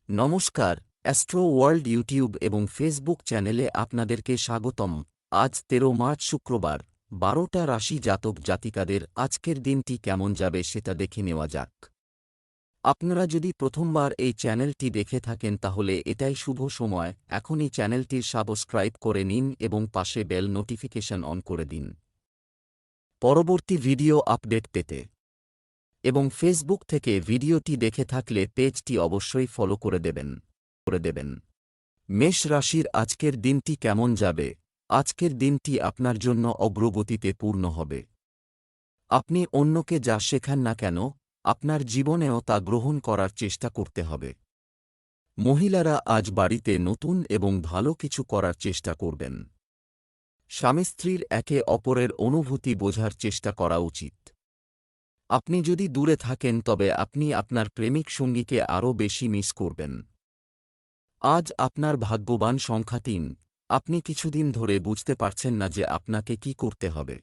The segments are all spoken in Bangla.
নমস্কার, অ্যাস্ট্রো ওয়ার্ল্ড ইউটিউব এবং ফেসবুক চ্যানেলে আপনাদেরকে স্বাগতম। আজ ১৩ মার্চ শুক্রবার, ১২টা রাশি জাতক জাতিকাদের আজকের দিনটি কেমন যাবে সেটা দেখে নেওয়া যাক। আপনারা যদি প্রথমবার এই চ্যানেলটি দেখে থাকেন তাহলে এটাই শুভ সময়, এখনই চ্যানেলটির সাবস্ক্রাইব করে নিন এবং পাশে বেল নোটিফিকেশন অন করে দিন পরবর্তী ভিডিও আপডেট পেতে। এবং ফেসবুক থেকে ভিডিওটি দেখে থাকলে পেজটি অবশ্যই ফলো করে দেবেন। মেষ রাশির আজকের দিনটি কেমন যাবে? আজকের দিনটি আপনার জন্য অগ্রগতিতে পূর্ণ হবে। আপনি অন্যকে যা শেখান না কেন, আপনার জীবনেও তা গ্রহণ করার চেষ্টা করতে হবে। মহিলারা আজ বাড়িতে নতুন এবং ভালো কিছু করার চেষ্টা করবেন। স্বামী স্ত্রীর একে অপরের অনুভূতি বোঝার চেষ্টা করা উচিত। আপনি যদি দূরে থাকেন তবে আপনি আপনার প্রেমিক সঙ্গীকে আরও বেশি মিস করবেন। আজ আপনার ভাগ্যবান সংখ্যা ৩। আপনি কিছুদিন ধরে বুঝতে পারছেন না যে আপনাকে কি করতে হবে,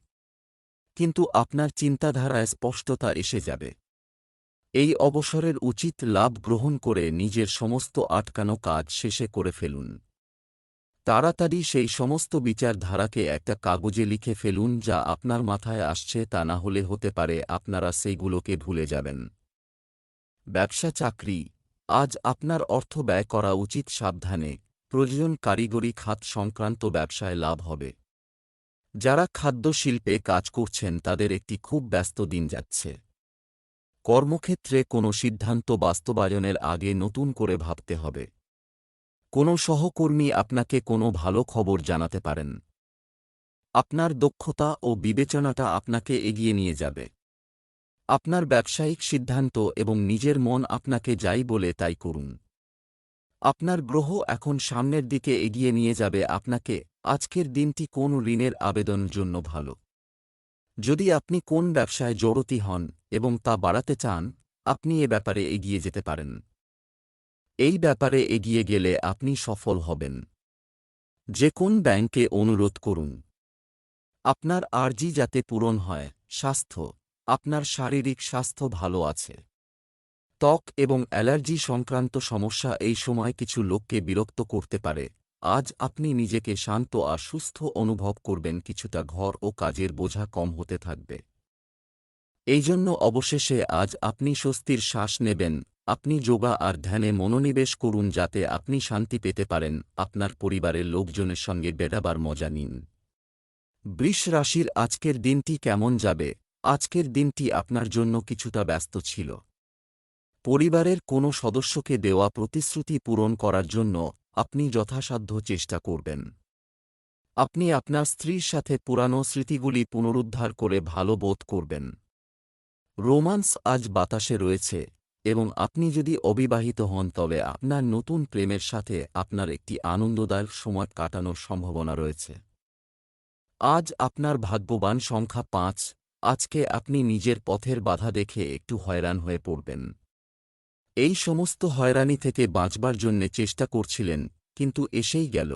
কিন্তু আপনার চিন্তাধারায় স্পষ্টতা এসে যাবে। এই অবসরের উচিত লাভ গ্রহণ করে নিজের সমস্ত আটকানো কাজ শেষে করে ফেলুন। তাড়াতাড়ি সেই সমস্ত বিচারধারাকে একটা কাগজে লিখে ফেলুন যা আপনার মাথায় আসছে, তা না হলে হতে পারে আপনারা সেইগুলোকে ভুলে যাবেন। ব্যবসা চাকরি, আজ আপনার অর্থ ব্যয় করা উচিত সাবধানে। প্রয়োজন কারিগরি খাত সংক্রান্ত ব্যবসায় লাভ হবে। যারা খাদ্য শিল্পে কাজ করছেন তাদের একটি খুব ব্যস্ত দিন যাচ্ছে। কর্মক্ষেত্রে কোনো সিদ্ধান্ত বাস্তবায়নের আগে নতুন করে ভাবতে হবে। কোনো সহকর্মী আপনাকে কোনো ভালো খবর জানাতে পারেন। আপনার দক্ষতা ও বিবেচনাটা আপনাকে এগিয়ে নিয়ে যাবে। আপনার ব্যবসায়িক সিদ্ধান্ত এবং নিজের মন আপনাকে যাই বলে তাই করুন। আপনার গ্রহ এখন সামনের দিকে এগিয়ে নিয়ে যাবে আপনাকে। আজকের দিনটি কোন ঋণের আবেদনের জন্য ভালো। যদি আপনি কোন ব্যবসায় জড়িত হন এবং তা বাড়াতে চান, আপনি এ ব্যাপারে এগিয়ে যেতে পারেন। এই ব্যাপারে এগিয়ে গেলে আপনি সফল হবেন। যে কোন ব্যাংকে অনুরোধ করুন। আপনার আর্জি যাতে পূরণ হয়। স্বাস্থ্য, আপনার শারীরিক স্বাস্থ্য ভালো আছে। ত্বক এবং অ্যালার্জি সংক্রান্ত সমস্যা এই সময় কিছু লোককে বিরক্ত করতে পারে। আজ আপনি নিজেকে শান্ত আর সুস্থ অনুভব করবেন, কিছুটা ঘর ও কাজের বোঝা কম হতে থাকবে। এই জন্য অবশেষে আজ আপনি স্বস্তির শ্বাস নেবেন। আপনি যোগা আর ধ্যানে মনোনিবেশ করুন যাতে আপনি শান্তি পেতে পারেন। আপনার পরিবারের লোকজনের সঙ্গে বেড়াবার মজা নিন। বৃষ রাশির আজকের দিনটি কেমন যাবে? আজকের দিনটি আপনার জন্য কিছুটা ব্যস্ত ছিল। পরিবারের কোনো সদস্যকে দেওয়া প্রতিশ্রুতি পূরণ করার জন্য আপনি যথাসাধ্য চেষ্টা করবেন। আপনি আপনার স্ত্রীর সাথে পুরানো স্মৃতিগুলি পুনরুদ্ধার করে ভালো বোধ করবেন। রোমান্স আজ বাতাসে রয়েছে এবং আপনি যদি অবিবাহিত হন তবে আপনার নতুন প্রেমের সাথে আপনার একটি আনন্দদায়ক সময় কাটানোর সম্ভাবনা রয়েছে। আজ আপনার ভাগ্যবান সংখ্যা ৫। আজকে আপনি নিজের পথের বাধা দেখে একটু হয়রান হয়ে পড়বেন। এই সমস্ত হয়রানি থেকে বাঁচবার জন্যে চেষ্টা করছিলেন, কিন্তু এসেই গেল।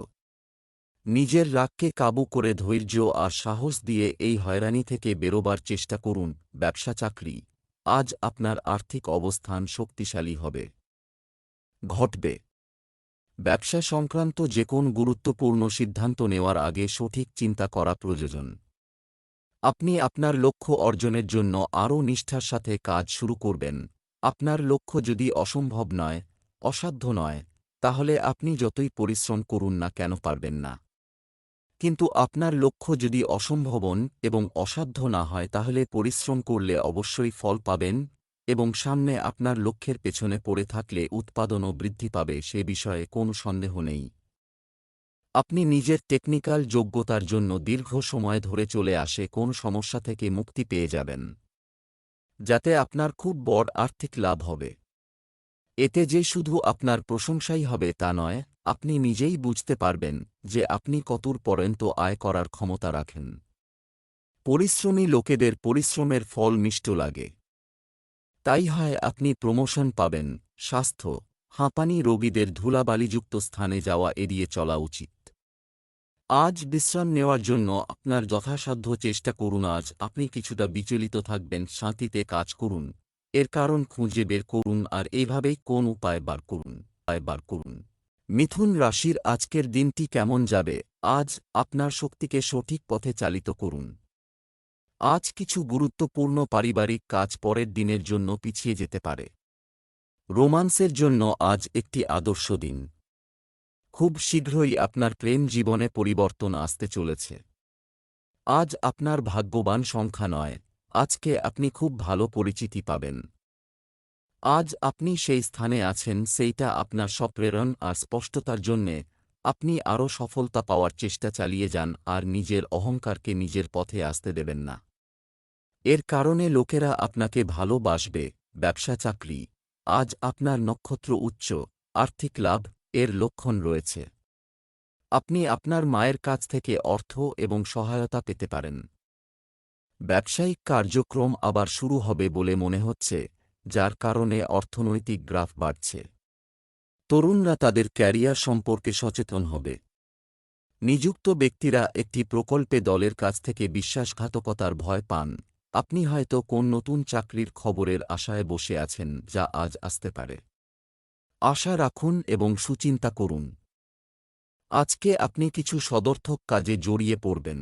নিজের রাগকে কাবু করে ধৈর্য আর সাহস দিয়ে এই হয়রানি থেকে বেরোবার চেষ্টা করুন। ব্যবসা চাকরি, আজ আপনার আর্থিক অবস্থান শক্তিশালী হবে। ঘটবে, ব্যবসা সংক্রান্ত যে কোন গুরুত্বপূর্ণ সিদ্ধান্ত নেওয়ার আগে সঠিক চিন্তা করা প্রয়োজন। আপনি আপনার লক্ষ্য অর্জনের জন্য আরও নিষ্ঠার সাথে কাজ শুরু করবেন। আপনার লক্ষ্য যদি অসম্ভব নয়, অসাধ্য নয়, তাহলে আপনি যতই পরিশ্রম করুন না কেন পারবেন না। কিন্তু আপনার লক্ষ্য যদি অসম্ভবন এবং অসাধ্য না হয় তাহলে পরিশ্রম করলে অবশ্যই ফল পাবেন এবং সামনে আপনার লক্ষ্যের পেছনে পড়ে থাকলে উৎপাদনও বৃদ্ধি পাবে, সে বিষয়ে কোনো সন্দেহ নেই। আপনি নিজের টেকনিক্যাল যোগ্যতার জন্য দীর্ঘ সময় ধরে চলে আসে কোন সমস্যা থেকে মুক্তি পেয়ে যাবেন, যাতে আপনার খুব বড় আর্থিক লাভ হবে। এতে যে শুধু আপনার প্রশংসাই হবে তা নয়, আপনি নিজেই বুঝতে পারবেন যে আপনি কতদূর পর্যন্ত আয় করার ক্ষমতা রাখেন। পরিশ্রমী লোকেদের পরিশ্রমের ফল মিষ্ট লাগে। তাই হয় আপনি প্রমোশন পাবেন। স্বাস্থ্য, হাঁপানি রোগীদের ধুলাবালিযুক্ত স্থানে যাওয়া এড়িয়ে চলা উচিত। আজ বিশ্রাম নেওয়ার জন্য আপনার যথাসাধ্য চেষ্টা করুন। আজ আপনি কিছুটা বিচলিত থাকবেন, শান্তিতে কাজ করুন। এর কারণ খুঁজে বের করুন আর এইভাবেই কোন উপায় বার করুন। বার করুন। মিথুন রাশির আজকের দিনটি কেমন যাবে? আজ আপনার শক্তিকে সঠিক পথে চালিত করুন। আজ কিছু গুরুত্বপূর্ণ পারিবারিক কাজ পরের দিনের জন্য পিছিয়ে যেতে পারে। রোমান্সের জন্য আজ একটি আদর্শ দিন। খুব শীঘ্রই আপনার প্রেম জীবনে পরিবর্তন আসতে চলেছে। আজ আপনার ভাগ্যবান সংখ্যা নয়, আজকে আপনি খুব ভালো পরিচিতি পাবেন। আজ আপনি সেই স্থানে আছেন সেইটা আপনার স্বপ্রেরণ আর স্পষ্টতার জন্যে। আপনি আরও সফলতা পাওয়ার চেষ্টা চালিয়ে যান আর নিজের অহংকারকে নিজের পথে আসতে দেবেন না। এর কারণে লোকেরা আপনাকে ভালোবাসবে। ব্যবসা চাকরি, আজ আপনার নক্ষত্র উচ্চ, আর্থিক লাভ এর লক্ষণ রয়েছে। আপনি আপনার মায়ের কাছ থেকে অর্থ এবং সহায়তা পেতে পারেন। ব্যবসায়িক কার্যক্রম আবার শুরু হবে বলে মনে হচ্ছে, যার কারণে অর্থনৈতিক গ্রাফ বাড়ছে। তরুণরা তাদের ক্যারিয়ার সম্পর্কে সচেতন হবে। নিযুক্ত ব্যক্তিরা একটি প্রকল্পে দলের কাছ থেকে বিশ্বাসঘাতকতার ভয় পান। আপনি হয়তো কোন নতুন চাকরির খবরের আশায় বসে আছেন যা আজ আসতে পারে। আশা রাখুন এবং সুচিন্তা করুন। আজকে আপনি কিছু সদর্থক কাজে জড়িয়ে পড়বেন।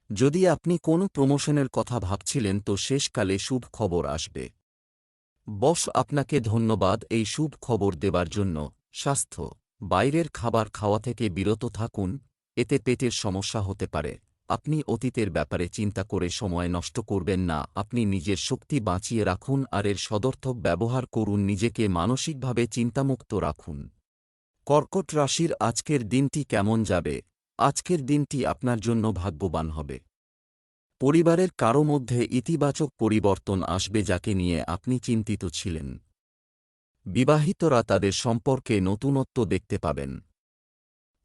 যদি আপনি কোনো প্রমোশনের কথা ভাবছিলেন তো শেষকালে শুভ খবর আসবে। বস আপনাকে ধন্যবাদ এই শুভ খবর দেবার জন্য। স্বাস্থ্য, বাইরের খাবার খাওয়া থেকে বিরত থাকুন, এতে পেটের সমস্যা হতে পারে। আপনি অতীতের ব্যাপারে চিন্তা করে সময় নষ্ট করবেন না। আপনি নিজের শক্তি বাঁচিয়ে রাখুন আর এর সদর্থক ব্যবহার করুন। নিজেকে মানসিকভাবে চিন্তামুক্ত রাখুন। কর্কট রাশির আজকের দিনটি কেমন যাবে? আজকের দিনটি আপনার জন্য ভাগ্যবান হবে। পরিবারের কারও মধ্যে ইতিবাচক পরিবর্তন আসবে যাকে নিয়ে আপনি চিন্তিত ছিলেন। বিবাহিতরা তাদের সম্পর্কে নতুনত্ব দেখতে পাবেন।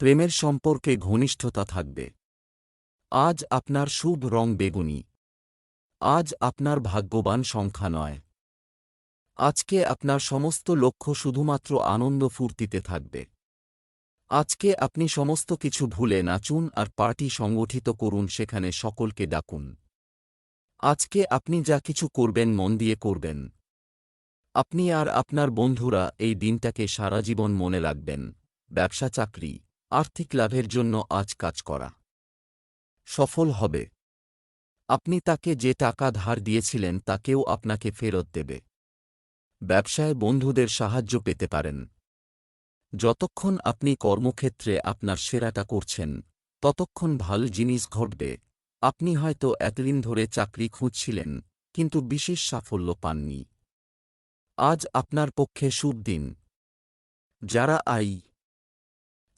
প্রেমের সম্পর্কে ঘনিষ্ঠতা থাকবে। আজ আপনার শুভ রং বেগুনি। আজ আপনার ভাগ্যবান সংখ্যা নয়। আজকে আপনার সমস্ত লক্ষ্য শুধুমাত্র আনন্দ ফুর্তিতে থাকবে। আজকে আপনি সমস্ত কিছু ভুলে নাচুন আর পার্টি সংগঠিত করুন, সেখানে সকলকে ডাকুন। আজকে আপনি যা কিছু করবেন মন দিয়ে করবেন। আপনি আর আপনার বন্ধুরা এই দিনটাকে সারা জীবন মনে রাখবেন। ব্যবসা চাকরি, আর্থিক লাভের জন্য আজ কাজ করা সফল হবে। আপনি তাকে যে টাকা ধার দিয়েছিলেন তাকেও আপনাকে ফেরত দেবে। ব্যবসায় বন্ধুদের সাহায্য পেতে পারেন। যতক্ষণ আপনি কর্মক্ষেত্রে আপনার সেরাটা করছেন, ততক্ষণ ভালো জিনিস ঘটবে। আপনি হয়তো এতদিন ধরে চাকরি খুঁজছিলেন, কিন্তু বিশেষ সাফল্য পাননি। আজ আপনার পক্ষে শুভ দিন। যারা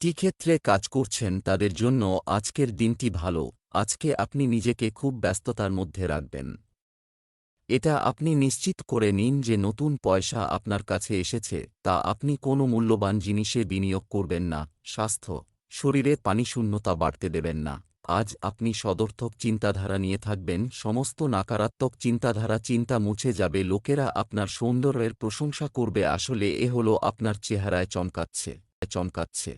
টি ক্ষেত্রে কাজ করছেন তাদের জন্য আজকের দিনটি ভালো। আজকে আপনি নিজেকে খুব ব্যস্ততার মধ্যে রাখবেন। এটা আপনি নিশ্চিত করে নিন যে নতুন পয়সা আপনার কাছে এসেছে, তা আপনি কোনো মূল্যবান জিনিসে বিনিয়োগ করবেন না। স্বাস্থ্য, শরীরে পানিশূন্যতা বাড়তে দেবেন না। আজ আপনি সদর্থক চিন্তাধারা নিয়ে থাকবেন। সমস্ত নাকারাত্মক চিন্তা মুছে যাবে। লোকেরা আপনার সৌন্দর্যের প্রশংসা করবে। আসলে এ হলো আপনার চেহারায় চমকাচ্ছে।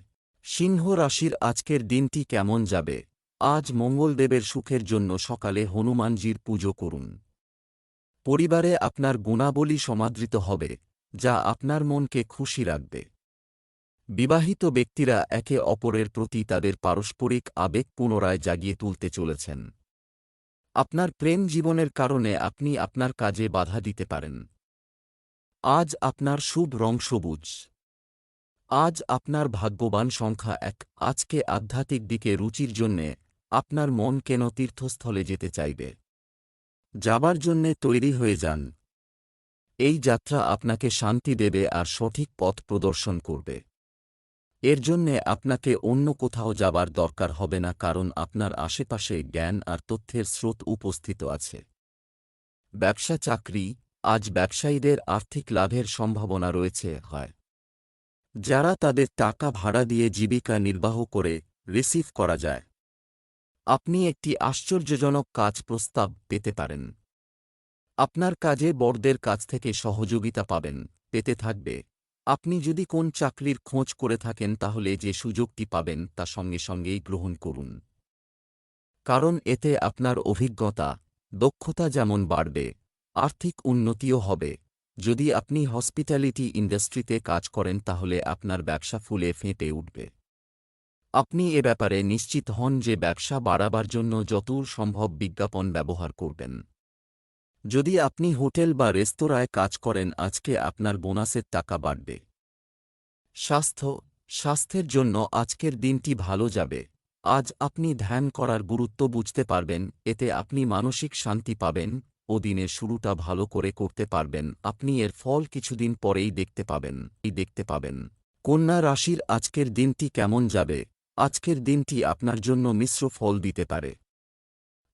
সিংহ রাশির আজকের দিনটি কেমন যাবে? আজ মঙ্গলদেবের সুখের জন্য সকালে হনুমানজির পুজো করুন। পরিবারে আপনার গুণাবলী সমাদৃত হবে, যা আপনার মনকে খুশি রাখবে। বিবাহিত ব্যক্তিরা একে অপরের প্রতি তাদের পারস্পরিক আবেগ পুনরায় জাগিয়ে তুলতে চলেছেন। আপনার প্রেম জীবনের কারণে আপনি আপনার কাজে বাধা দিতে পারেন। আজ আপনার শুভ রং সবুজ। আজ আপনার ভাগ্যবান সংখ্যা 1। আজকে আধ্যাত্মিক দিকে রুচির জন্যে আপনার মন কেন তীর্থস্থলে যেতে চাইবে। যাবার জন্যে তৈরি হয়ে যান। এই যাত্রা আপনাকে শান্তি দেবে আর সঠিক পথ প্রদর্শন করবে। এর জন্যে আপনাকে অন্য কোথাও যাবার দরকার হবে না, কারণ আপনার আশেপাশে জ্ঞান আর তথ্যের স্রোত উপস্থিত আছে। ব্যবসা চাকরি, আজ ব্যবসায়ীদের আর্থিক লাভের সম্ভাবনা রয়েছে। যারা তাদের টাকা ভাড়া দিয়ে জীবিকা নির্বাহ করে রিসিভ করা যায়। আপনি একটি আশ্চর্যজনক কাজ প্রস্তাব পেতে পারেন। আপনার কাজে বড়দের কাছ থেকে সহযোগিতা পেতে থাকবে। আপনি যদি কোন চাকরির খোঁজ করে থাকেন তাহলে যে সুযোগটি পাবেন তা সঙ্গে সঙ্গেই গ্রহণ করুন, কারণ এতে আপনার অভিজ্ঞতা, দক্ষতা যেমন বাড়বে, আর্থিক উন্নতিও হবে। যদি আপনি হসপিটালিটি ইন্ডাস্ট্রিতে কাজ করেন তাহলে আপনার ব্যবসা ফুলে ফেঁপে উঠবে। আপনি এ ব্যাপারে নিশ্চিত হন যে ব্যবসা বাড়াবার জন্য যতদূর সম্ভব বিজ্ঞাপন ব্যবহার করবেন। যদি আপনি হোটেল বা রেস্তোরাঁয় কাজ করেন আজকে আপনার বোনাসের টাকা বাড়বে। স্বাস্থ্যের জন্য আজকের দিনটি ভালো যাবে। আজ আপনি ধ্যান করার গুরুত্ব বুঝতে পারবেন, এতে আপনি মানসিক শান্তি পাবেন ও দিনের শুরুটা ভালো করে করতে পারবেন। আপনি এর ফল কিছুদিন পরেই দেখতে পাবেন। কন্যা রাশির আজকের দিনটি কেমন যাবে? আজকের দিনটি আপনার জন্য মিশ্র ফল দিতে পারে।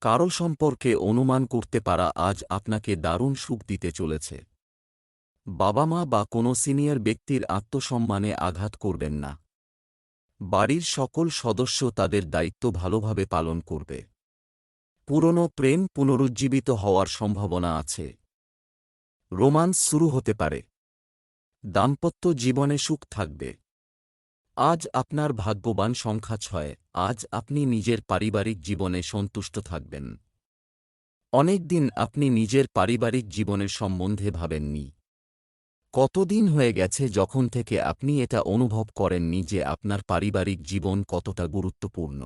কারো সম্পর্কে অনুমান করতে পারা আজ আপনাকে দারুণ সুখ দিতে চলেছে। বাবা মা বা কোনো সিনিয়র ব্যক্তির আত্মসম্মানে আঘাত করবেন না। বাড়ির সকল সদস্য তাদের দায়িত্ব ভালোভাবে পালন করবে। পুরনো প্রেম পুনরুজ্জীবিত হওয়ার সম্ভাবনা আছে। রোমান্স শুরু হতে পারে। দাম্পত্য জীবনে সুখ থাকবে। আজ আপনার ভাগ্যবান সংখ্যা 6। আজ আপনি নিজের পারিবারিক জীবনে সন্তুষ্ট থাকবেন। অনেক দিন আপনি নিজের পারিবারিক জীবনের সম্বন্ধে ভাবেননি। কতদিন হয়ে গেছে যখন থেকে আপনি এটা অনুভব করেননি যে আপনার পারিবারিক জীবন কতটা গুরুত্বপূর্ণ।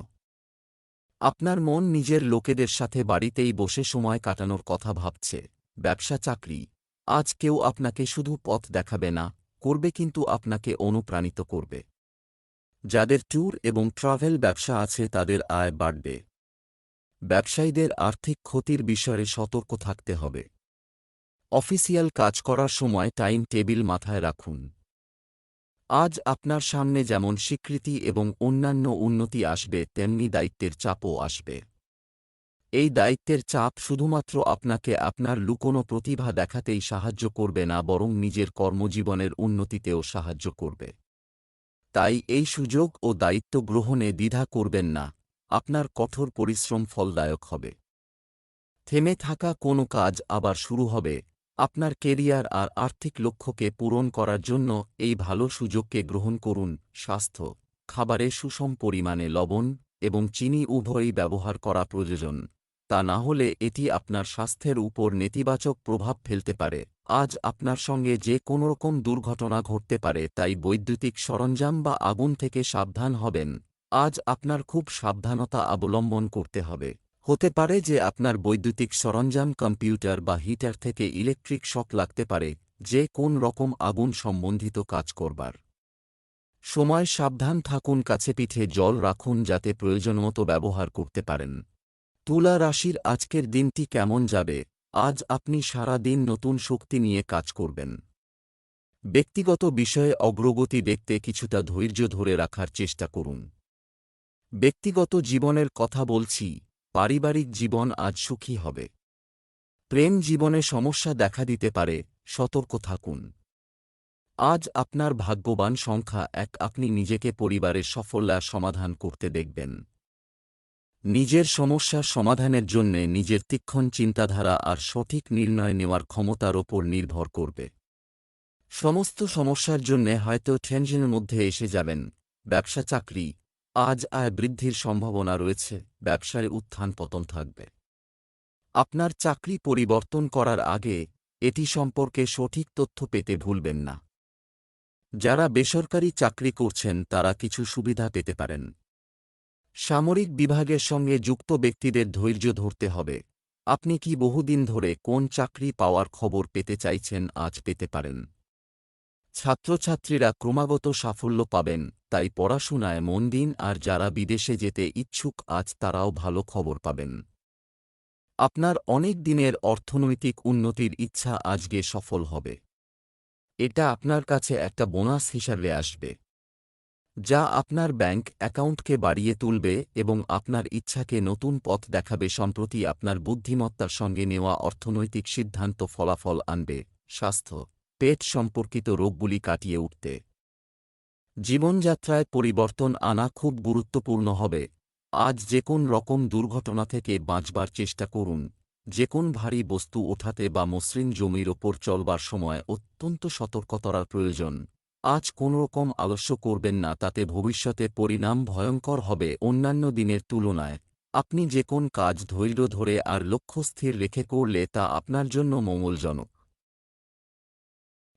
আপনার মন নিজের লোকেদের সাথে বাড়িতেই বসে সময় কাটানোর কথা ভাবছে। ব্যবসা চাকরি, আজ কেউ আপনাকে শুধু পথ দেখাবে না, করবে কিন্তু আপনাকে অনুপ্রাণিত করবে। যাদের ট্যুর এবং ট্রাভেল ব্যবসা আছে তাদের আয় বাড়বে। ব্যবসায়ীদের আর্থিক ক্ষতির বিষয়ে সতর্ক থাকতে হবে। অফিসিয়াল কাজ করার সময় টাইম টেবিল মাথায় রাখুন। আজ আপনার সামনে যেমন স্বীকৃতি এবং অন্যান্য উন্নতি আসবে তেমনি দায়িত্বের চাপও আসবে। এই দায়িত্বের চাপ শুধুমাত্র আপনাকে আপনার লুকোনো প্রতিভা দেখাতেই সাহায্য করবে না, বরং নিজের কর্মজীবনের উন্নতিতেও সাহায্য করবে। তাই এই সুযোগ ও দায়িত্ব গ্রহণে দ্বিধা করবেন না। আপনার কঠোর পরিশ্রম ফলদায়ক হবে। থেমে থাকা কোনো কাজ আবার শুরু হবে। আপনার কেরিয়ার আর আর্থিক লক্ষ্যকে পূরণ করার জন্য এই ভালো সুযোগকে গ্রহণ করুন। স্বাস্থ্য, খাবারে সুষম পরিমাণে লবণ এবং চিনি উভয়ই ব্যবহার করা প্রয়োজন। তা না হলে এটি আপনার স্বাস্থ্যের উপর নেতিবাচক প্রভাব ফেলতে পারে। আজ আপনার সঙ্গে যে কোনোরকম দুর্ঘটনা ঘটতে পারে, তাই বৈদ্যুতিক সরঞ্জাম বা আগুন থেকে সাবধান হবেন। আজ আপনার খুব সাবধানতা অবলম্বন করতে হবে। হতে পারে যে আপনার বৈদ্যুতিক সরঞ্জাম, কম্পিউটার বা হিটার থেকে ইলেকট্রিক শক লাগতে পারে, যে কোন রকম আগুন সম্বন্ধিত কাজ করবার সময় সাবধান থাকুন। কাছে পিঠে জল রাখুন যাতে প্রয়োজনমতো ব্যবহার করতে পারেন। তুলা রাশির আজকের দিনটি কেমন যাবে? আজ আপনি সারা দিন নতুন শক্তি নিয়ে কাজ করবেন। ব্যক্তিগত বিষয়ে অগ্রগতি দেখতে কিছুটা ধৈর্য ধরে রাখার চেষ্টা করুন। ব্যক্তিগত জীবনের কথা বলছি, পারিবারিক জীবন আজ সুখী হবে। প্রেম জীবনে সমস্যা দেখা দিতে পারে, সতর্ক থাকুন। আজ আপনার ভাগ্যবান সংখ্যা 1। আপনি নিজেকে পরিবারের সাফল্যের সমাধান করতে দেখবেন। নিজের সমস্যার সমাধানের জন্যে নিজের তীক্ষ্ণ চিন্তাধারা আর সঠিক নির্ণয় নেওয়ার ক্ষমতার ওপর নির্ভর করবে। সমস্ত সমস্যার জন্যে হয়তো টেনশনের মধ্যে এসে যাবেন। ব্যবসা চাকরি, আজ আয় বৃদ্ধির সম্ভাবনা রয়েছে। ব্যবসায় উত্থান পতন থাকবে। আপনার চাকরি পরিবর্তন করার আগে এটি সম্পর্কে সঠিক তথ্য পেতে ভুলবেন না। যারা বেসরকারি চাকরি করছেন তারা কিছু সুবিধা পেতে পারেন। সামরিক বিভাগের সঙ্গে যুক্ত ব্যক্তিদের ধৈর্য ধরতে হবে। আপনি কি বহুদিন ধরে কোন চাকরি পাওয়ার খবর পেতে চাইছেন, আজ পেতে পারেন। ছাত্রছাত্রীরা ক্রমাগত সাফল্য পাবেন, তাই পড়াশোনায় মন দিন। আর যারা বিদেশে যেতে ইচ্ছুক আজ তারাও ভালো খবর পাবেন। আপনার অনেক দিনের অর্থনৈতিক উন্নতির ইচ্ছা আজকে সফল হবে। এটা আপনার কাছে একটা বোনাস হিসাবে আসবে, যা আপনার ব্যাংক অ্যাকাউন্টকে বাড়িয়ে তুলবে এবং আপনার ইচ্ছাকে নতুন পথ দেখাবে। সম্প্রতি আপনার বুদ্ধিমত্তার সঙ্গে নেওয়া অর্থনৈতিক সিদ্ধান্ত ফলাফল আনবে। স্বাস্থ্য, পেট সম্পর্কিত রোগগুলি কাটিয়ে উঠতে জীবনযাত্রায় পরিবর্তন আনা খুব গুরুত্বপূর্ণ হবে। আজ যে কোন রকম দুর্ঘটনা থেকে বাঁচবার চেষ্টা করুন। যে কোন ভারী বস্তু ওঠাতে বা মসৃণ জমির ওপর চলবার সময় অত্যন্ত সতর্কতার প্রয়োজন। আজ কোনোরকম আলস্য করবেন না, তাতে ভবিষ্যতে পরিণাম ভয়ঙ্কর হবে অন্যান্য দিনের তুলনায়। আপনি যে কোন কাজ ধৈর্য ধরে আর লক্ষ্য স্থির রেখে করলে তা আপনার জন্য মঙ্গলজনক।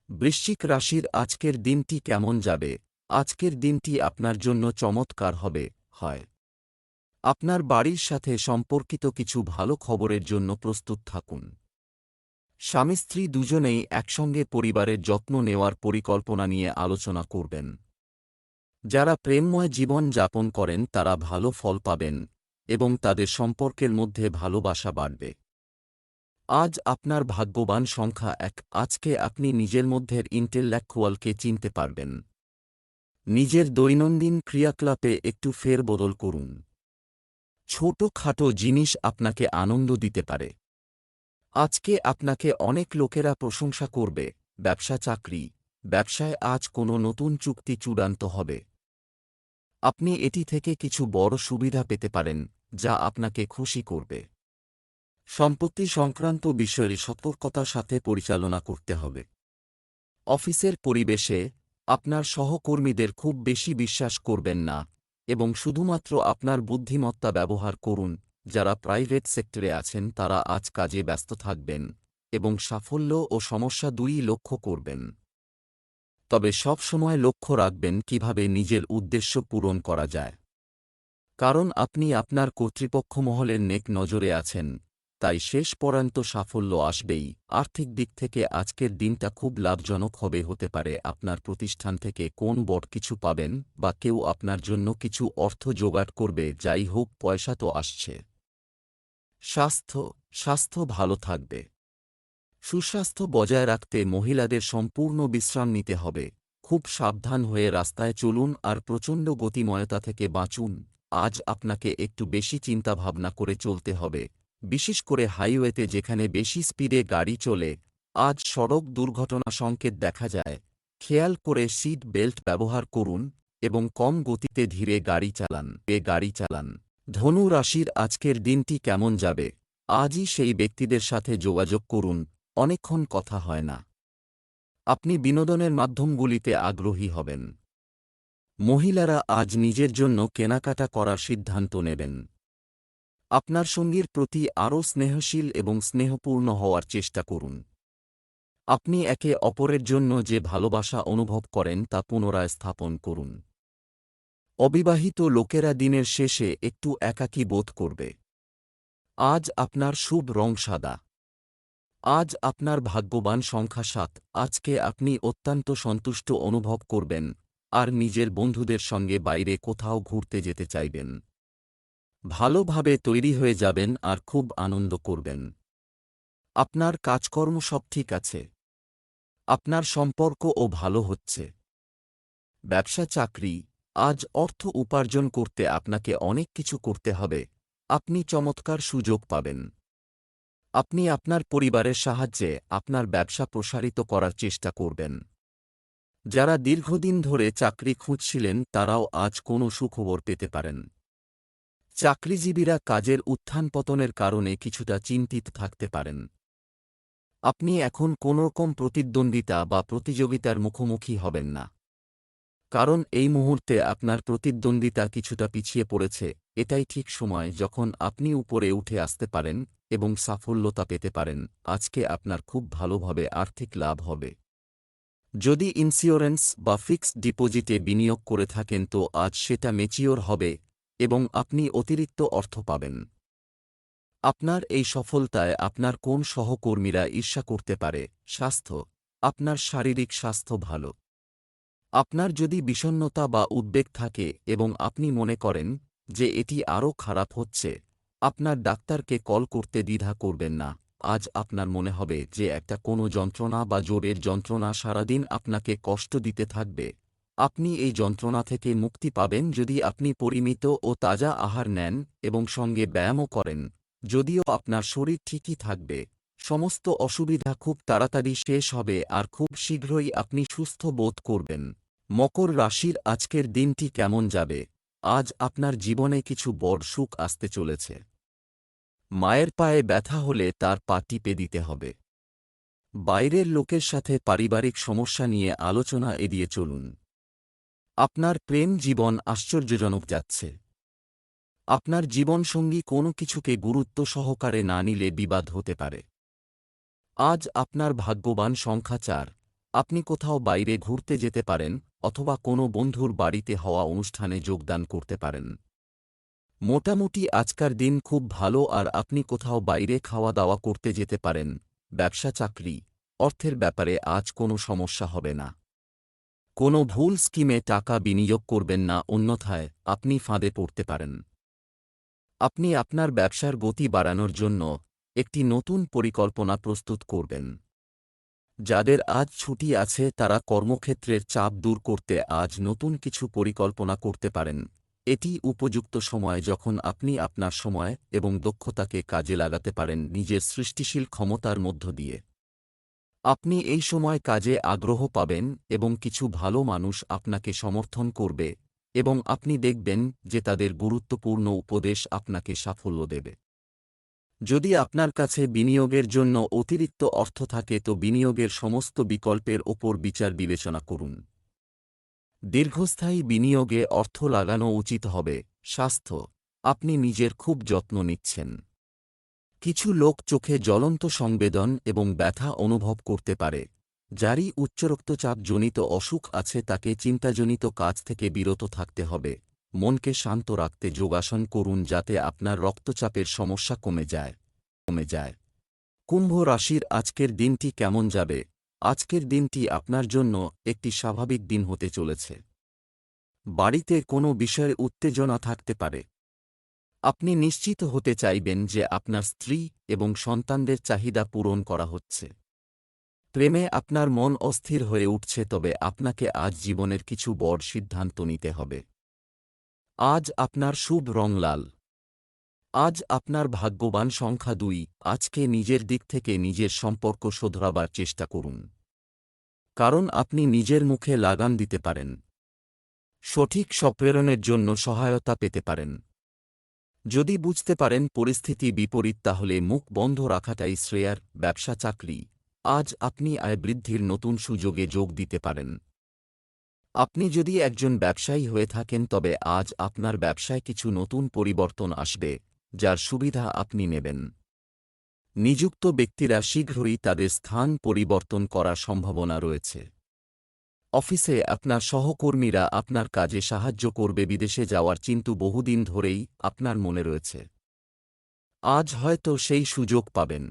বৃশ্চিক রাশির আজকের দিনটি কেমন যাবে? আজকের দিনটি আপনার জন্য চমৎকার হবে, হয়। আপনার বাড়ির সাথে সম্পর্কিত কিছু ভালো খবরের জন্য প্রস্তুত থাকুন। স্বামী-স্ত্রী দুজনেই একসঙ্গে পরিবারের যত্ন নেওয়ার পরিকল্পনা নিয়ে আলোচনা করবেন। যারা প্রেমময় জীবন যাপন করেন তারা ভালো ফল পাবেন এবং তাদের সম্পর্কের মধ্যে ভালোবাসা বাড়বে। আজ আপনার ভাগ্যবান সংখ্যা 1। আজকে আপনি নিজের মধ্যের ইন্টেলেকচুয়ালকে চিনতে পারবেন। নিজের দৈনন্দিন ক্রিয়াকলাপে একটু ফেরবদল করুন। ছোটখাটো জিনিস আপনাকে আনন্দ দিতে পারে। আজকে আপনাকে অনেক লোকেরা প্রশংসা করবে। ব্যবসা চাকরি, ব্যবসায় আজ কোনো নতুন চুক্তি চূড়ান্ত হবে। আপনি এটি থেকে কিছু বড় সুবিধা পেতে পারেন, যা আপনাকে খুশি করবে। সম্পত্তি সংক্রান্ত বিষয়ে সতর্কতার সাথে পরিচালনা করতে হবে। অফিসের পরিবেশে আপনার সহকর্মীদের খুব বেশি বিশ্বাস করবেন না এবং শুধুমাত্র আপনার বুদ্ধিমত্তা ব্যবহার করুন। যারা প্রাইভেট সেক্টরে আছেন তারা আজ কাজে ব্যস্ত থাকবেন এবং সাফল্য ও সমস্যা দুইই লক্ষ্য করবেন। তবে সব সময় লক্ষ্য রাখবেন কিভাবে নিজের উদ্দেশ্য পূরণ করা যায়। কারণ আপনি আপনার কর্তৃপক্ষ মহলের নেক নজরে আছেন, তাই শেষ পর্যন্ত সাফল্য আসবেই। আর্থিক দিক থেকে আজকের দিনটা খুব লাভজনক হতে পারে। আপনার প্রতিষ্ঠান থেকে কোন বড় কিছু পাবেন বা কেউ আপনার জন্য কিছু অর্থ জোগাড় করবে। যাই হোক, পয়সা তো আসছে। স্বাস্থ্য ভালো থাকবে। সুস্বাস্থ্য বজায় রাখতে মহিলাদের সম্পূর্ণ বিশ্রাম নিতে হবে। খুব সাবধান হয়ে রাস্তায় চলুন আর প্রচণ্ড গতিময়তা থেকে বাঁচুন। আজ আপনাকে একটু বেশি চিন্তাভাবনা করে চলতে হবে, বিশেষ করে হাইওয়েতে যেখানে বেশি স্পিডে গাড়ি চলে। আজ সড়ক দুর্ঘটনা সংকেত দেখা যায়। খেয়াল করে সিট বেল্ট ব্যবহার করুন এবং কম গতিতে ধীরে গাড়ি চালান। ধনু রাশির আজকের দিনটি কেমন যাবে? আজই সেই ব্যক্তিদের সাথে যোগাযোগ করুন, অনেকক্ষণ কথা হয় না। আপনি বিনোদনের মাধ্যমগুলিতে আগ্রহী হবেন। মহিলারা আজ নিজের জন্য কেনাকাটা করার সিদ্ধান্ত নেবেন। আপনার সঙ্গীর প্রতি আরও স্নেহশীল এবং স্নেহপূর্ণ হওয়ার চেষ্টা করুন। আপনি একে অপরের জন্য যে ভালোবাসা অনুভব করেন তা পুনরায় স্থাপন করুন। অবিবাহিত লোকেরা দিনের শেষে একটু একাকী বোধ করবে। আজ আপনার শুভ রং সাদা। আজ আপনার ভাগ্যবান সংখ্যা 7। আজকে আপনি অত্যন্ত সন্তুষ্ট অনুভব করবেন আর নিজের বন্ধুদের সঙ্গে বাইরে কোথাও ঘুরতে যেতে চাইবেন। ভালোভাবে তৈরি হয়ে যাবেন আর খুব আনন্দ করবেন। আপনার কাজকর্ম সব ঠিক আছে। আপনার সম্পর্কও ভালো হচ্ছে। ব্যবসা চাকরি, আজ অর্থ উপার্জন করতে আপনাকে অনেক কিছু করতে হবে। আপনি চমৎকার সুযোগ পাবেন। আপনি আপনার পরিবারের সাহায্যে আপনার ব্যবসা প্রসারিত করার চেষ্টা করবেন। যারা দীর্ঘদিন ধরে চাকরি খুঁজছিলেন তারাও আজ কোনো সুখবর পেতে পারেন। চাকরিজীবীরা কাজের উত্থান পতনের কারণে কিছুটা চিন্তিত থাকতে পারেন। আপনি এখন কোনোরকম প্রতিদ্বন্দ্বিতা বা প্রতিযোগিতার মুখোমুখি হবেন না। কারণ এই মুহূর্তে আপনার প্রতিদ্বন্দ্বিতা কিছুটা পিছিয়ে পড়েছে। এটাই ঠিক সময় যখন আপনি উপরে উঠে আসতে পারেন এবং সাফল্যতা পেতে পারেন। আজকে আপনার খুব ভালোভাবে আর্থিক লাভ হবে। যদি ইন্স্যুরেন্স বা ফিক্সড ডিপোজিটে বিনিয়োগ করে থাকেন তো আজ সেটা ম্যাচিওর হবে এবং আপনি অতিরিক্ত অর্থ পাবেন। আপনার এই সফলতায় আপনার কোন সহকর্মীরা ঈর্ষা করতে পারে? স্বাস্থ্য, আপনার শারীরিক স্বাস্থ্য ভালো। আপনার যদি বিষণ্ণতা বা উদ্বেগ থাকে এবং আপনি মনে করেন যে এটি আরও খারাপ হচ্ছে, আপনার ডাক্তারকে কল করতে দ্বিধা করবেন না। আজ আপনার মনে হবে যে একটা কোনো যন্ত্রণা বা জোরের যন্ত্রণা সারাদিন আপনাকে কষ্ট দিতে থাকবে। আপনি এই যন্ত্রণা থেকে মুক্তি পাবেন যদি আপনি পরিমিত ও তাজা আহার নেন এবং সঙ্গে ব্যায়ামও করেন। যদিও আপনার শরীর ঠিকই থাকবে, সমস্ত অসুবিধা খুব তাড়াতাড়ি শেষ হবে আর খুব শীঘ্রই আপনি সুস্থ বোধ করবেন। মকর রাশির আজকের দিনটি কেমন যাবে? আজ আপনার জীবনে কিছু বড় সুখ আসতে চলেছে। মায়ের পায়ে ব্যথা হলে তার পা টিপে দিতে হবে। বাইরের লোকের সাথে পারিবারিক সমস্যা নিয়ে আলোচনা এড়িয়ে চলুন। আপনার প্রেম জীবন আশ্চর্যজনক যাচ্ছে। আপনার জীবনসঙ্গী কোনো কিছুকে গুরুত্ব সহকারে না নিলে বিবাদ হতে পারে। আজ আপনার ভাগ্যবান সংখ্যা 4। আপনি কোথাও বাইরে ঘুরতে যেতে পারেন অথবা কোনো বন্ধুর বাড়িতে হওয়া অনুষ্ঠানে যোগদান করতে পারেন। মোটামুটি আজকার দিন খুব ভালো আর আপনি কোথাও বাইরে খাওয়া দাওয়া করতে যেতে পারেন। ব্যবসা চাকরি, অর্থের ব্যাপারে আজ কোনো সমস্যা হবে না। কোনো ভুল স্কিমে টাকা বিনিয়োগ করবেন না, অন্যথায় আপনি ফাঁদে পড়তে পারেন। আপনি আপনার ব্যবসার গতি বাড়ানোর জন্য একটি নতুন পরিকল্পনা প্রস্তুত করবেন। যাদের আজ ছুটি আছে তারা কর্মক্ষেত্রের চাপ দূর করতে আজ নতুন কিছু পরিকল্পনা করতে পারেন। এটি উপযুক্ত সময় যখন আপনি আপনার সময় এবং দক্ষতাকে কাজে লাগাতে পারেন নিজের সৃষ্টিশীল ক্ষমতার মধ্য দিয়ে। আপনি এই সময় কাজে আগ্রহ পাবেন এবং কিছু ভালো মানুষ আপনাকে সমর্থন করবে এবং আপনি দেখবেন যে তাদের গুরুত্বপূর্ণ উপদেশ আপনাকে সাফল্য দেবে। যদি আপনার কাছে বিনিয়োগের জন্য অতিরিক্ত অর্থ থাকে তো বিনিয়োগের সমস্ত বিকল্পের ওপর বিচার বিবেচনা করুন। দীর্ঘস্থায়ী বিনিয়োগে অর্থ লাগানো উচিত হবে। স্বাস্থ্য, আপনি নিজের খুব যত্ন নিচ্ছেন। কিছু লোক চোখে জ্বলন্ত সংবেদন এবং ব্যথা অনুভব করতে পারে। যারই উচ্চ রক্তচাপজনিত অসুখ আছে তাকে চিন্তাজনিত কাজ থেকে বিরত থাকতে হবে। মনকে শান্ত রাখতে যোগাসন করুন যাতে আপনার রক্তচাপের সমস্যা কমে যায়। কুম্ভ রাশির আজকের দিনটি কেমন যাবে? আজকের দিনটি আপনার জন্য একটি স্বাভাবিক দিন হতে চলেছে। বাড়িতে কোনো বিষয়ে উত্তেজনা থাকতে পারে। আপনি নিশ্চিত হতে চাইবেন যে আপনার স্ত্রী এবং সন্তানদের চাহিদা পূরণ করা হচ্ছে। প্রেমে আপনার মন অস্থির হয়ে উঠছে, তবে আপনাকে আজ জীবনের কিছু বড় সিদ্ধান্ত নিতে হবে। আজ আপনার শুভ রং লাল। আজ আপনার ভাগ্যবান সংখ্যা 2। আজকে নিজের দিক থেকে নিজের সম্পর্ক শোধরাবার চেষ্টা করুন, কারণ আপনি নিজের মুখে লাগাম দিতে পারেন। সঠিক সম্প্রেরণের জন্য সহায়তা পেতে পারেন। যদি বুঝতে পারেন পরিস্থিতি বিপরীত তাহলে মুখ বন্ধ রাখাটাই শ্রেয়ার। ব্যবসা চাকরি, আজ আপনি আয় বৃদ্ধির নতুন সুযোগে যোগ দিতে পারেন। আপনি যদি একজন ব্যবসায়ী হয়ে থাকেন তবে আজ আপনার ব্যবসায় কিছু নতুন পরিবর্তন আসবে যার সুবিধা আপনি নেবেন। নিযুক্ত ব্যক্তিরা শীঘ্রই তাদের স্থান পরিবর্তন করার সম্ভাবনা রয়েছে। অফিসে আপনার সহকর্মীরা আপনার কাজে সাহায্য করবে। বিদেশে যাওয়ার চিন্তা বহুদিন ধরেই আপনার মনে রয়েছে। আজ হয়তো সেই সুযোগ পাবেন।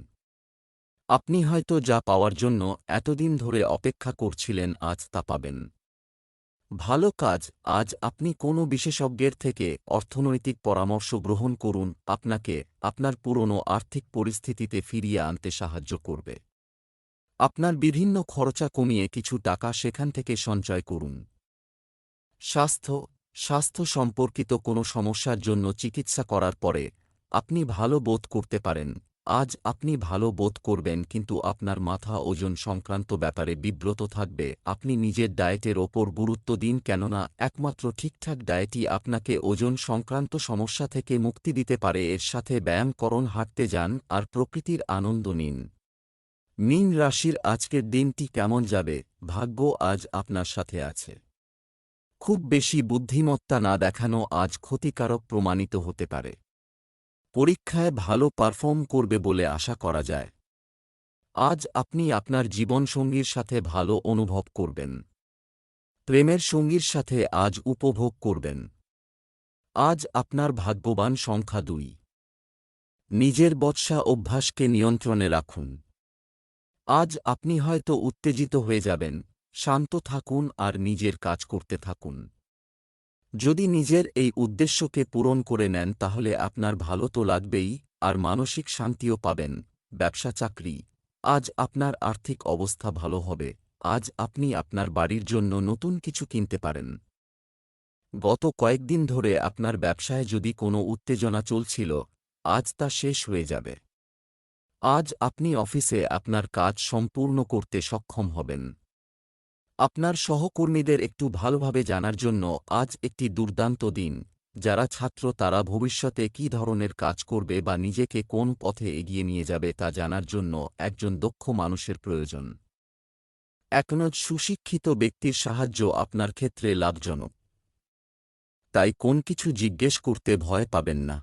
আপনি হয়তো যা পাওয়ার জন্য এতদিন ধরে অপেক্ষা করছিলেন আজ তা পাবেন। ভালো কাজ, আজ আপনি কোনো বিশেষজ্ঞের থেকে অর্থনৈতিক পরামর্শ গ্রহণ করুন, আপনাকে আপনার পুরনো আর্থিক পরিস্থিতিতে ফিরিয়ে আনতে সাহায্য করবে। আপনার বিভিন্ন খরচা কমিয়ে কিছু টাকা সেখান থেকে সঞ্চয় করুন। স্বাস্থ্য সম্পর্কিত কোনো সমস্যার জন্য চিকিৎসা করার পরে আপনি ভালো বোধ করতে পারেন। আজ আপনি ভালো বোধ করবেন কিন্তু আপনার মাথা ওজন সংক্রান্ত ব্যাপারে বিব্রত থাকবে। আপনি নিজের ডায়েটের ওপর গুরুত্ব দিন, কেননা একমাত্র ঠিকঠাক ডায়েটই আপনাকে ওজন সংক্রান্ত সমস্যা থেকে মুক্তি দিতে পারে। এর সাথে ব্যায়াম করুন, হাঁটতে যান আর প্রকৃতির আনন্দ নিন। মীন রাশির আজকের দিনটি কেমন যাবে? ভাগ্য আজ আপনার সাথে আছে। খুব বেশি বুদ্ধিমত্তা না দেখানো আজ ক্ষতিকারক প্রমাণিত হতে পারে। পরীক্ষায় ভালো পারফর্ম করবে বলে আশা করা যায়। আজ আপনি আপনার জীবনসঙ্গীর সাথে ভালো অনুভব করবেন। প্রেমের সঙ্গীর সাথে আজ উপভোগ করবেন। আজ আপনার ভাগ্যবান সংখ্যা 2। নিজের বৎসা অভ্যাসকে নিয়ন্ত্রণে রাখুন। আজ আপনি হয়তো উত্তেজিত হয়ে যাবেন। শান্ত থাকুন আর নিজের কাজ করতে থাকুন। যদি নিজের এই উদ্দেশ্যকে পূরণ করে নেন তাহলে আপনার ভালো তো লাগবেই, আর মানসিক শান্তিও পাবেন। ব্যবসা চাকরি, আজ আপনার আর্থিক অবস্থা ভালো হবে। আজ আপনি আপনার বাড়ির জন্য নতুন কিছু কিনতে পারেন। গত কয়েকদিন ধরে আপনার ব্যবসায় যদি কোনো উত্তেজনা চলছিল, আজ তা শেষ হয়ে যাবে। আজ আপনি অফিসে আপনার কাজ সম্পূর্ণ করতে সক্ষম হবেন। আপনার সহকর্মীদের একটু ভালোভাবে জানার জন্য আজ একটি দুর্দান্ত দিন। যারা ছাত্র তারা ভবিষ্যতে কী ধরনের কাজ করবে বা নিজেকে কোন পথে এগিয়ে নিয়ে যাবে তা জানার জন্য একজন দক্ষ মানুষের প্রয়োজন। একজন সুশিক্ষিত ব্যক্তির সাহায্য আপনার ক্ষেত্রে লাভজনক। তাই কোন কিছু জিজ্ঞেস করতে ভয় পাবেন না।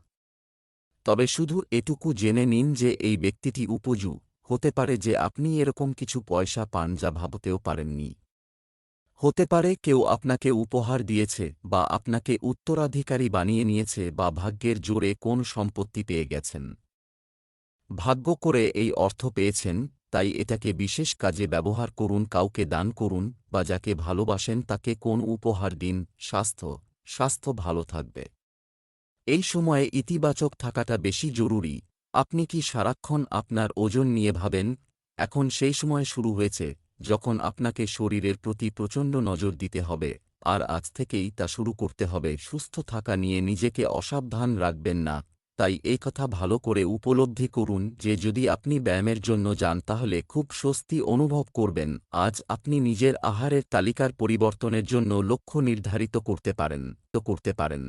তবে শুধু এটুকু জেনে নিন যে এই ব্যক্তিটি হতে পারে যে আপনি এরকম কিছু পয়সা পান যা ভাবতেও পারেননি। হতে পারে কেউ আপনাকে উপহার দিয়েছে বা আপনাকে উত্তরাধিকারী বানিয়ে নিয়েছে বা ভাগ্যের জোরে কোন সম্পত্তি পেয়ে গেছেন। ভাগ্য করে এই অর্থ পেয়েছেন, তাই এটাকে বিশেষ কাজে ব্যবহার করুন, কাউকে দান করুন বা যাকে ভালোবাসেন তাকে কোন উপহার দিন। স্বাস্থ্য ভালো থাকবে। এই সময়ে ইতিবাচক থাকাটা বেশি জরুরি। আপনি কি সারাক্ষণ আপনার ওজন নিয়ে ভাবেন? এখন সেই সময় শুরু হয়েছে যখন আপনাকে শরীরের প্রতি প্রচণ্ড নজর দিতে হবে, আর আজ থেকেই তা শুরু করতে হবে। সুস্থ থাকা নিয়ে নিজেকে অসাবধান রাখবেন না। তাই এই কথা ভালো করে উপলব্ধি করুন যে যদি আপনি ব্যায়ামের জন্য যান তাহলে খুব স্বস্তি অনুভব করবেন। আজ আপনি নিজের আহারের তালিকার পরিবর্তনের জন্য লক্ষ্য নির্ধারিত করতে পারেন।